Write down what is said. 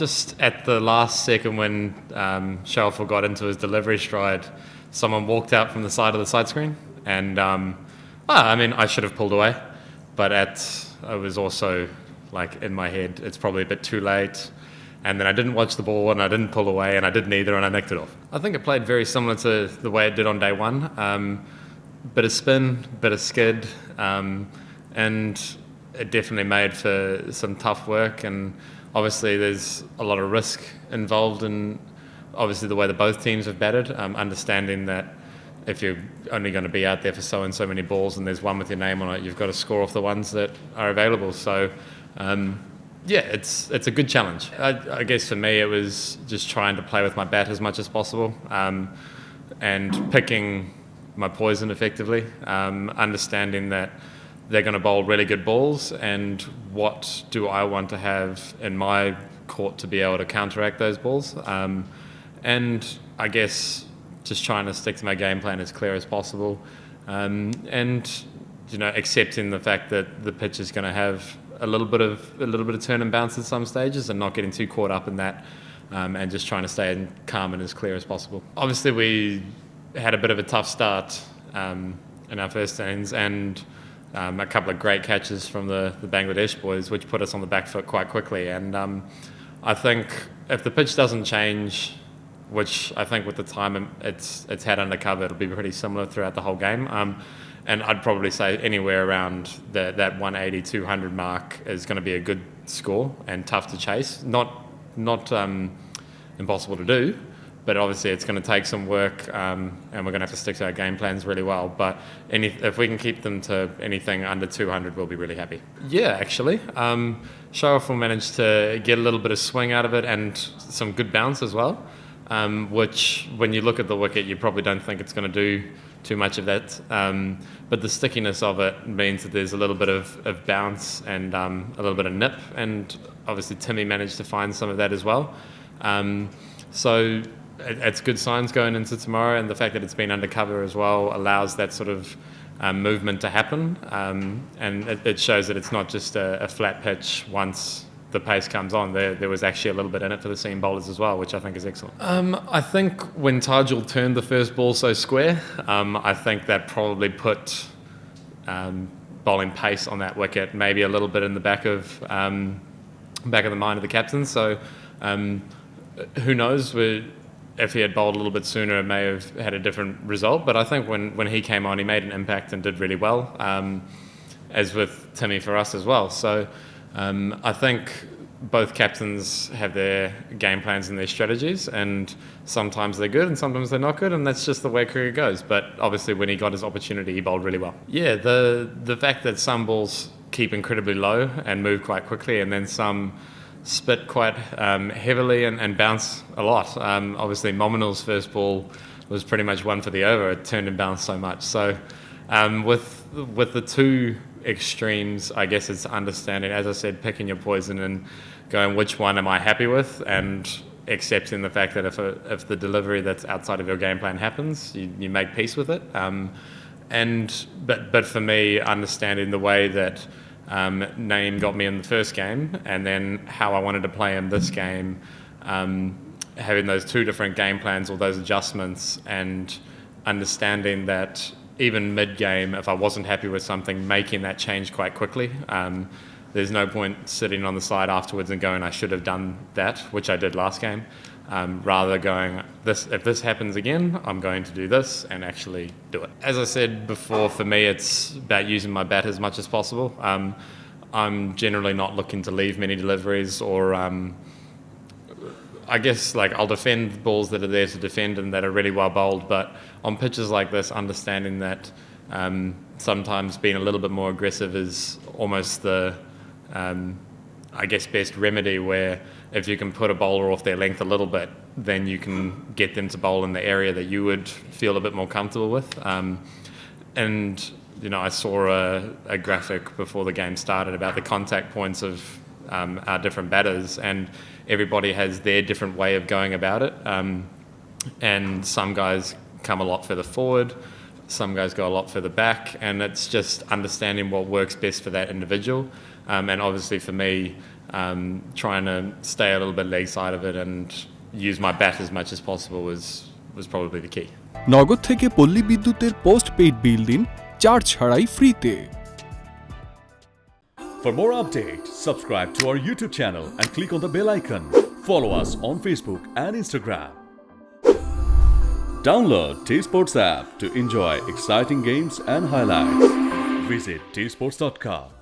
just at the last second when Shuffle got into his delivery stride, someone walked out from the side of the side screen, and I should have pulled away, but I was also like in my head, it's probably a bit too late. And then I didn't watch the ball and I didn't pull away and I didn't either and I nicked it off. I think it played very similar to the way it did on day one. Bit of spin, bit of skid, and it definitely made for some tough work. And obviously there's a lot of risk involved in obviously the way that both teams have batted, understanding that if you're only going to be out there for so and so many balls and there's one with your name on it, you've got to score off the ones that are available. So it's a good challenge. I guess for me it was just trying to play with my bat as much as possible, and picking my poison effectively, understanding that they're going to bowl really good balls and what do I want to have in my court to be able to counteract those balls, and I guess just trying to stick to my game plan as clear as possible, and accepting the fact that the pitch is going to have a little bit of turn and bounce at some stages, and not getting too caught up in that, and just trying to stay calm and as clear as possible. Obviously, we had a bit of a tough start in our first innings, and a couple of great catches from the Bangladesh boys, which put us on the back foot quite quickly. And I think if the pitch doesn't change, which I think with the time it's had under cover, it'll be pretty similar throughout the whole game. And I'd probably say anywhere around that 180, 200 mark is going to be a good score and tough to chase. Not impossible to do, but obviously it's going to take some work, and we're going to have to stick to our game plans really well. But if we can keep them to anything under 200, we'll be really happy. Yeah, actually. Sharaful managed to get a little bit of swing out of it and some good bounce as well, which when you look at the wicket, you probably don't think it's going to do too much of that, but the stickiness of it means that there's a little bit of bounce and a little bit of nip, and obviously Timmy managed to find some of that as well. So it's good signs going into tomorrow, and the fact that it's been undercover as well allows that sort of movement to happen, and it shows that it's not just a flat pitch once the pace comes on. There was actually a little bit in it for the seam bowlers as well, which I think is excellent. I think when Tajul turned the first ball so square, I think that probably put bowling pace on that wicket, maybe a little bit in the back of the mind of the captain. So who knows? If he had bowled a little bit sooner, it may have had a different result. But I think when he came on, he made an impact and did really well, as with Timmy for us as well. So I think both captains have their game plans and their strategies, and sometimes they're good and sometimes they're not good, and that's just the way cricket goes. But obviously when he got his opportunity, he bowled really well. Yeah, the fact that some balls keep incredibly low and move quite quickly, and then some spit quite heavily and bounce a lot. Obviously Mominal's first ball was pretty much one for the over. It turned and bounced so much. So with the two extremes, I guess it's understanding, as I said, picking your poison and going which one am I happy with, and accepting the fact that if the delivery that's outside of your game plan happens, you make peace with it. But for me, understanding the way that Naeem got me in the first game and then how I wanted to play him this game, having those two different game plans or those adjustments, and understanding that even mid-game, if I wasn't happy with something, making that change quite quickly. There's no point sitting on the side afterwards and going, I should have done that, which I did last game. Rather going, if this happens again, I'm going to do this and actually do it. As I said before, for me, it's about using my bat as much as possible. I'm generally not looking to leave many deliveries, or I guess I'll defend balls that are there to defend and that are really well bowled, but on pitches like this, understanding that sometimes being a little bit more aggressive is almost the best remedy, where if you can put a bowler off their length a little bit, then you can get them to bowl in the area that you would feel a bit more comfortable with. And I saw a graphic before the game started about the contact points of our different batters, and everybody has their different way of going about it. And some guys come a lot further forward, some guys go a lot further back, and it's just understanding what works best for that individual. And obviously for me, trying to stay a little bit leg side of it and use my bat as much as possible was probably the key. নগদ থেকে পল্লী বিদ্যুতের post paid বিল দিন charge ছাড়াই ফ্রিতে। For more updates, subscribe to our YouTube channel and click on the bell icon. Follow us on Facebook and Instagram. Download TSports app to enjoy exciting games and highlights. Visit tsports.com.